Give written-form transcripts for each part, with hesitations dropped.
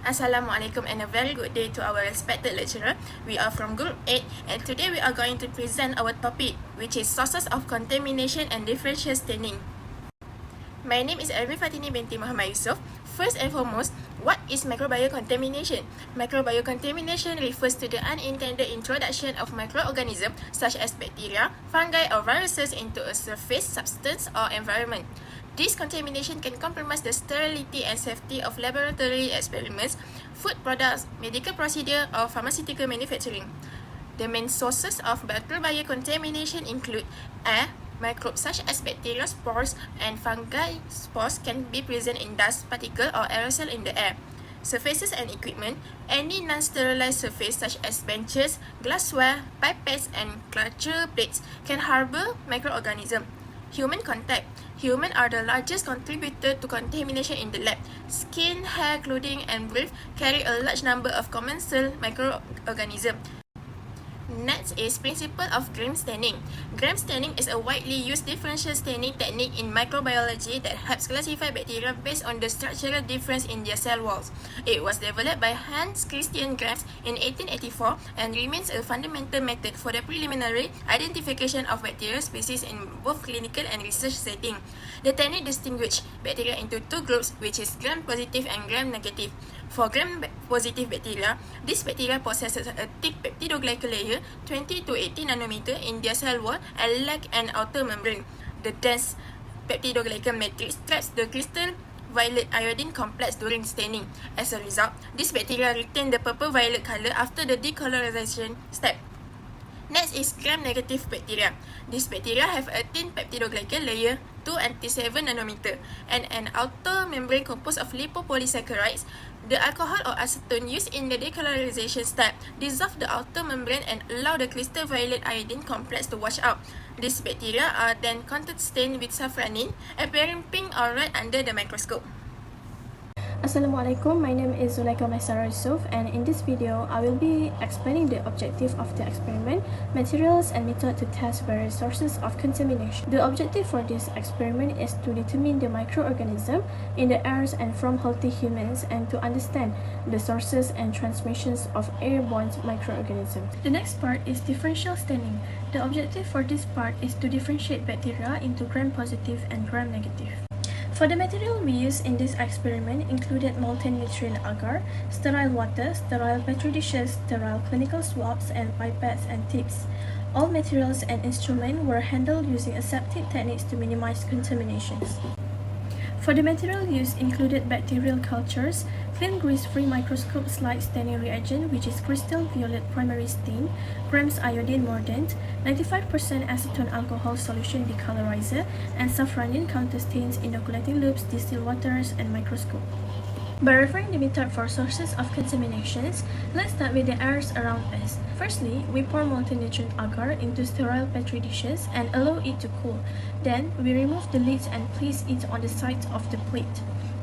Assalamualaikum and a very good day to our respected lecturer. We are from Group 8 and today we are going to present our topic, which is sources of contamination and differential staining. My name is Ermi Fatini binti Muhammad Yusof. First and foremost, what is microbial contamination? Microbial contamination refers to the unintended introduction of microorganisms such as bacteria, fungi or viruses into a surface, substance or environment. This contamination can compromise the sterility and safety of laboratory experiments, food products, medical procedure or pharmaceutical manufacturing. The main sources of microbial contamination include air. Microbes such as bacteria spores and fungi spores can be present in dust particle or aerosol in the air. Surfaces and equipment. Any non-sterilized surface such as benches, glassware, pipettes and culture plates can harbor microorganisms. Human contact. Humans are the largest contributor to contamination in the lab. Skin, hair, clothing and breath carry a large number of commensal microorganisms. Next is principle of gram staining. Gram staining is a widely used differential staining technique in microbiology that helps classify bacteria based on the structural difference in their cell walls. It was developed by Hans Christian Grams in 1884 and remains a fundamental method for the preliminary identification of bacterial species in both clinical and research settings. The technique distinguishes bacteria into two groups, which is gram-positive and gram-negative. For gram-positive bacteria, this bacteria possesses a thick peptidoglycan layer 20 to 80 nanometer in their cell wall and lack an outer membrane. The dense peptidoglycan matrix traps the crystal violet iodine complex during staining. As a result, this bacteria retain the purple-violet color after the decolorization step. Next is gram-negative bacteria. These bacteria have a thin peptidoglycan layer 2 and 7 nanometer and an outer membrane composed of lipopolysaccharides. The alcohol or acetone used in the decolorization step dissolve the outer membrane and allow the crystal violet iodine complex to wash out. These bacteria are then contact-stained with safranin, appearing pink or red under the microscope. Assalamualaikum, my name is Zulaika Maisara Yusof and in this video I will be explaining the objective of the experiment, materials and method to test various sources of contamination. The objective for this experiment is to determine the microorganism in the airs and from healthy humans and to understand the sources and transmissions of airborne microorganisms. The next part is differential staining. The objective for this part is to differentiate bacteria into gram-positive and gram-negative. For the material we used in this experiment included molten nutrient agar, sterile water, sterile petri dishes, sterile clinical swabs, and pipettes and tips. All materials and instruments were handled using aseptic techniques to minimize contaminations. For the material used included bacterial cultures, clean grease-free microscope slide staining reagent which is crystal violet primary stain, grams iodine mordant, 95% acetone alcohol solution decolorizer, and safranin counterstains inoculating loops, distilled waters, and microscope. By referring the method for sources of contaminations, let's start with the airs around us. Firstly, we pour molten nutrient agar into sterile petri dishes and allow it to cool. Then, we remove the lids and place it on the sides of the plate,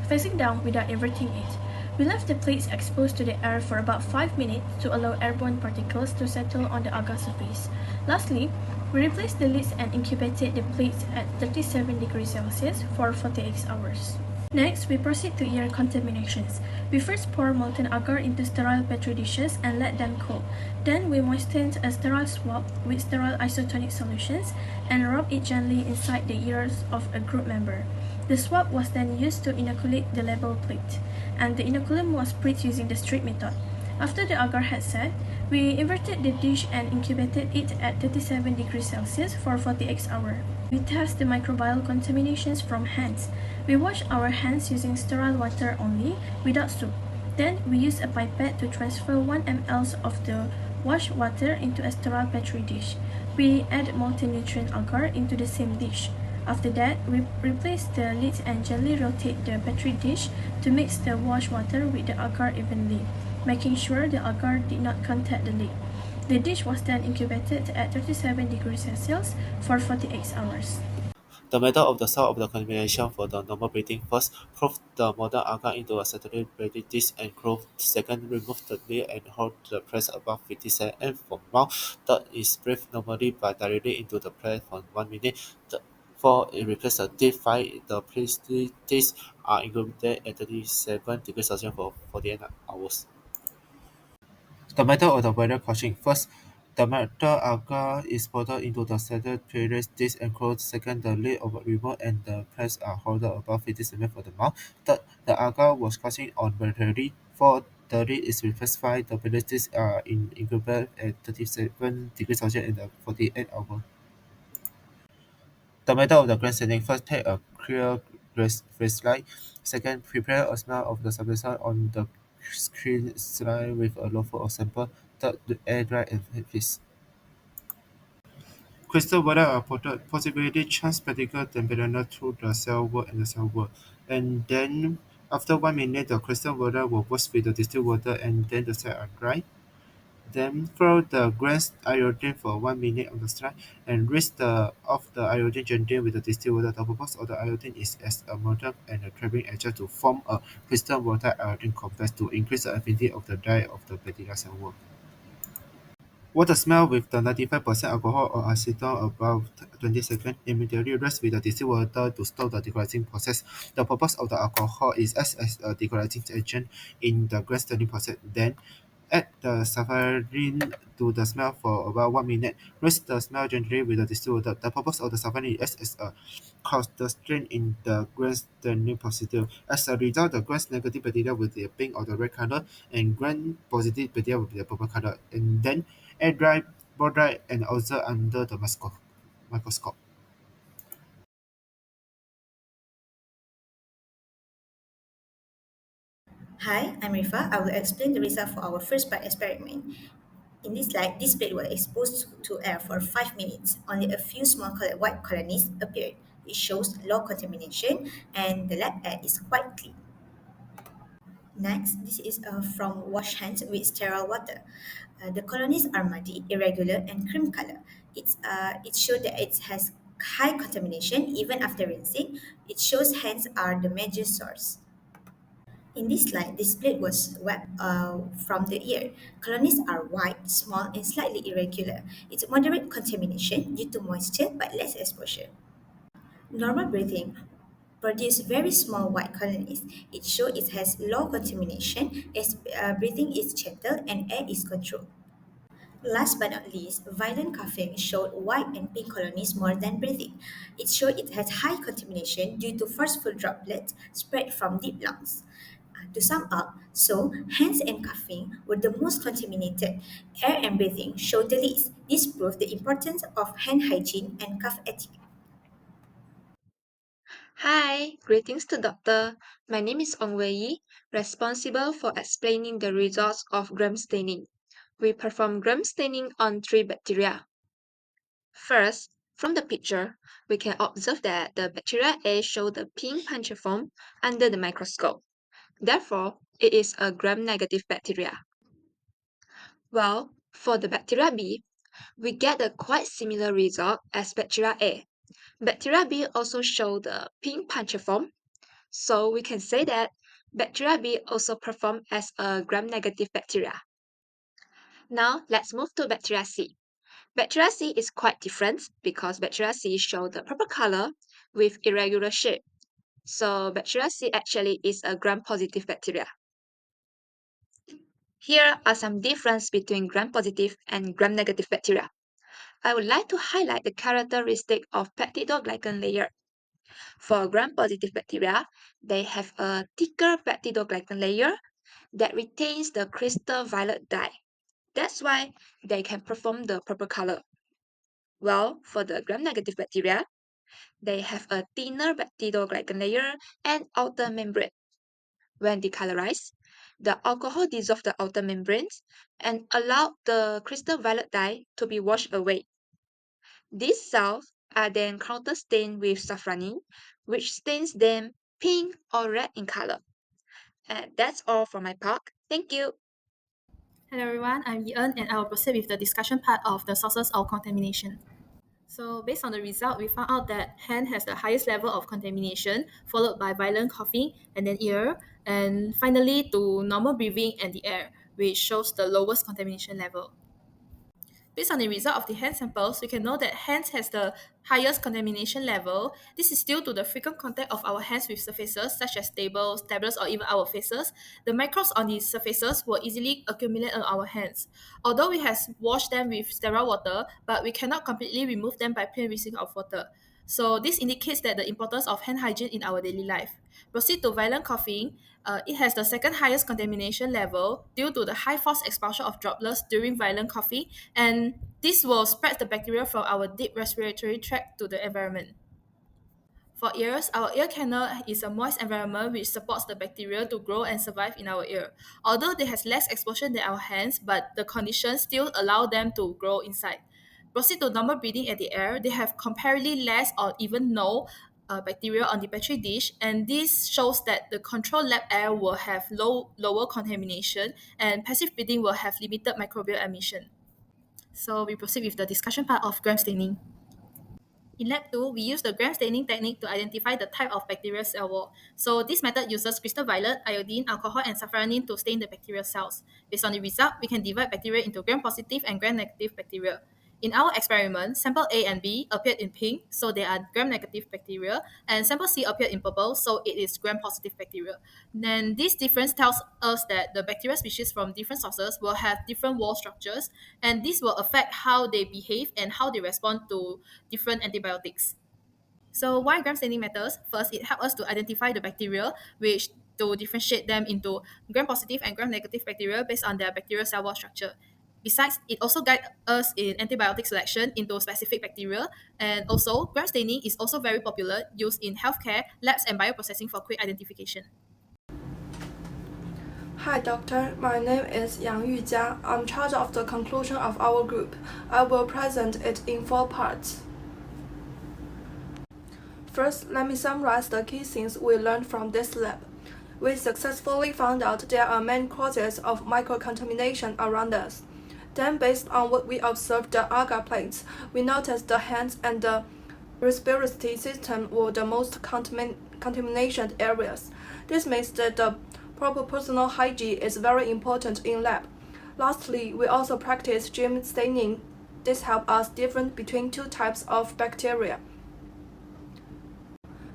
facing down without inverting it. We left the plates exposed to the air for about 5 minutes to allow airborne particles to settle on the agar surface. Lastly, we replaced the lids and incubated the plates at 37 degrees Celsius for 48 hours. Next, we proceed to air contaminations. We first pour molten agar into sterile petri dishes and let them cool. Then, we moistened a sterile swab with sterile isotonic solutions and rub it gently inside the ears of a group member. The swab was then used to inoculate the label plate, and the inoculum was sprayed using the strip method. After the agar had set, we inverted the dish and incubated it at 37 degrees Celsius for 48 hours. We test the microbial contaminations from hands. We wash our hands using sterile water only, without soap. Then, we use a pipette to transfer 1 ml of the washed water into a sterile petri dish. We add molten nutrient agar into the same dish. After that, we replace the lid and gently rotate the petri dish to mix the washed water with the agar evenly, making sure the agar did not contact the lid. The dish was then incubated at 37 degrees Celsius for 48 hours. The method of the source of the contamination for the normal breathing: first, pour the molten agar into a saturated breathing dish and close. Second, remove the lid and hold the press above 50 cm for mouth. Third is breathe normally by directly into the press for 1 minute. 4, it replaces the T5. The plastics are incubated at 37 degrees Celsius for 48 hours. The method of the weather crushing. First, the metal agar is poured into the center trays disk and closed. Second, the lid was removed and the press are held above 50 cm for the mouth. Third, the agar was crushing on battery. Fourth, the lid is replaced. Five, the plastics are incubated at 37 degrees Celsius in the 48 hours. The method of the grandstanding. First, take a clear flashlight. Second, prepare a smell of the substance on the screen slide with a loaf of sample. Third, air dry and freeze. Crystal water are possibility chance particle temperature through the cell wall and the cell wall. And then after 1 minute, the crystal water will wash with the distilled water and then the cells are dry. Then throw the grains iodine for 1 minute on the slide and rinse off the iodine gently with the distilled water. The purpose of the iodine is as a mordant and a trapping agent to form a crystal water iodine complex to increase the affinity of the dye of the bacteria cell wall. Water smell with the 95% alcohol or acetone above 20 seconds. Immediately rinse with the distilled water to stop the decorating process. The purpose of the alcohol is as a decorating agent in the grain staining process. Then add the safranin to the smell for about 1 minute. Rinse the smell gently with the distilled water. The purpose of the safranin is as a strain in the grain staining procedure. As a result, the grain's negative bacteria will be pink or the red color, and grain positive bacteria will be the purple color. And then air dry, blow dry, and observe under the microscope. Hi, I'm Rifa. I will explain the result for our first part experiment. In this slide, this plate was exposed to air for 5 minutes. Only a few small white colonies appeared. It shows low contamination and the lab air is quite clean. Next, this is from wash hands with sterile water. The colonies are muddy, irregular, and cream color. It showed that it has high contamination even after rinsing. It shows hands are the major source. In this slide, the split was wet from the ear. Colonies are white, small, and slightly irregular. It's moderate contamination due to moisture but less exposure. Normal breathing produce very small white colonies. It shows it has low contamination as breathing is gentle and air is controlled. Last but not least, violent coughing showed white and pink colonies more than breathing. It showed it has high contamination due to forceful droplets spread from deep lungs. To sum up, so hands and coughing were the most contaminated. Air and breathing showed the least. This proved the importance of hand hygiene and cough etiquette. Hi, greetings to Doctor. My name is Ong Wei Yi, responsible for explaining the results of gram staining. We perform gram staining on 3 bacteria. First, from the picture, we can observe that the bacteria A show the pink punctiform under the microscope. Therefore, it is a gram-negative bacteria. Well, for the bacteria B, we get a quite similar result as bacteria A. Bacteria B also show the pink punctiform. So we can say that bacteria B also perform as a gram-negative bacteria. Now let's move to bacteria C. Bacteria C is quite different because bacteria C show the purple color with irregular shape. So bacteria C actually is a gram-positive bacteria. Here are some differences between gram-positive and gram-negative bacteria. I would like to highlight the characteristic of peptidoglycan layer. For gram-positive bacteria, they have a thicker peptidoglycan layer that retains the crystal violet dye. That's why they can perform the purple color. Well, for the gram-negative bacteria, they have a thinner peptidoglycan layer and outer membrane. When decolorized, the alcohol dissolves the outer membranes and allow the crystal violet dye to be washed away. These cells are then counterstained with safranin, which stains them pink or red in color. And that's all for my part. Thank you. Hello everyone, I'm Yeon and I will proceed with the discussion part of the sources of contamination. So based on the result, we found out that hand has the highest level of contamination, followed by violent coughing and then ear, and finally to normal breathing and the air, which shows the lowest contamination level. Based on the result of the hand samples, we can know that hands has the highest contamination level. This is due to the frequent contact of our hands with surfaces such as tables, tablets, or even our faces. The microbes on these surfaces will easily accumulate on our hands. Although we have washed them with sterile water, but we cannot completely remove them by plain rinsing of water. So this indicates that the importance of hand hygiene in our daily life. Proceed to violent coughing. It has the second highest contamination level due to the high force exposure of droplets during violent coughing, and this will spread the bacteria from our deep respiratory tract to the environment. For ears, our ear canal is a moist environment which supports the bacteria to grow and survive in our ear. Although they have less exposure than our hands, but the conditions still allow them to grow inside. Proceed to normal breathing at the air, they have comparatively less or even no bacteria on the petri dish, and this shows that the control lab air will have lower contamination, and passive breathing will have limited microbial emission. So we proceed with the discussion part of gram staining. In lab 2, we use the gram staining technique to identify the type of bacterial cell wall. So this method uses crystal violet, iodine, alcohol, and safranin to stain the bacterial cells. Based on the result, we can divide bacteria into gram-positive and gram-negative bacteria. In our experiment, sample A and B appeared in pink, so they are gram-negative bacteria, and sample C appeared in purple, so it is gram-positive bacteria. Then this difference tells us that the bacterial species from different sources will have different wall structures, and this will affect how they behave and how they respond to different antibiotics. So why gram staining matters? First, it helps us to identify the bacteria, which to differentiate them into gram-positive and gram-negative bacteria based on their bacterial cell wall structure. Besides, it also guides us in antibiotic selection into specific bacteria, and also gram staining is also very popular, used in healthcare, labs, and bioprocessing for quick identification. Hi doctor, my name is Yang Yujia. I'm in charge of the conclusion of our group. I will present it in 4 parts. First, let me summarize the key things we learned from this lab. We successfully found out there are many causes of microcontamination around us. Then, based on what we observed the agar plates, we noticed the hands and the respiratory system were the most contaminated areas. This means that the proper personal hygiene is very important in lab. Lastly, we also practice gram staining. This helps us differentiate between 2 types of bacteria.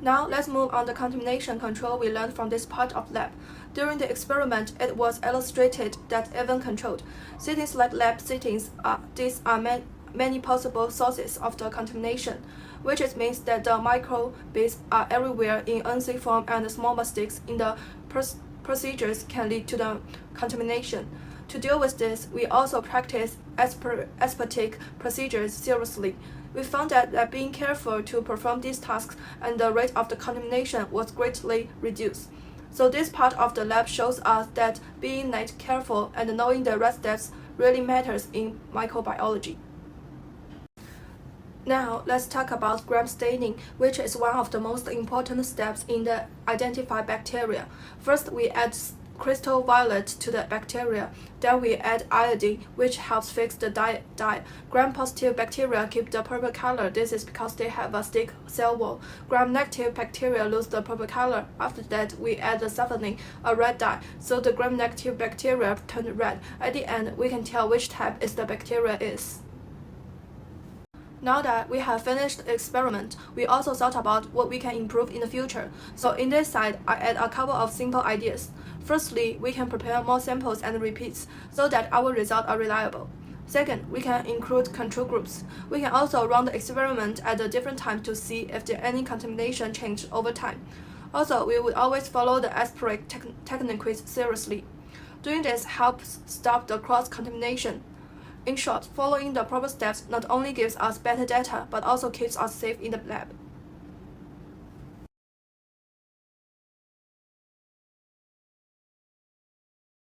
Now let's move on the contamination control we learned from this part of lab. During the experiment, it was illustrated that even controlled settings like lab settings these are many possible sources of the contamination, which means that the microbes are everywhere in unsafe form, and small mistakes in the procedures can lead to the contamination. To deal with this, we also practice aseptic procedures seriously. We found that being careful to perform these tasks and the rate of the contamination was greatly reduced. So this part of the lab shows us that being careful and knowing the right steps really matters in microbiology. Now let's talk about gram staining, which is one of the most important steps in the identify bacteria. First, we add crystal violet to the bacteria. Then we add iodine, which helps fix the dye. Gram-positive bacteria keep the purple color. This is because they have a thick cell wall. Gram-negative bacteria lose the purple color. After that, we add the safranin, a red dye, so the gram-negative bacteria turn red. At the end, we can tell which type is the bacteria is. Now that we have finished the experiment, we also thought about what we can improve in the future. So in this side, I add a couple of simple ideas. Firstly, we can prepare more samples and repeats so that our results are reliable. Second, we can include control groups. We can also run the experiment at a different time to see if there any contamination change over time. Also, we would always follow the aspirate techniques seriously. Doing this helps stop the cross-contamination. In short, following the proper steps not only gives us better data, but also keeps us safe in the lab.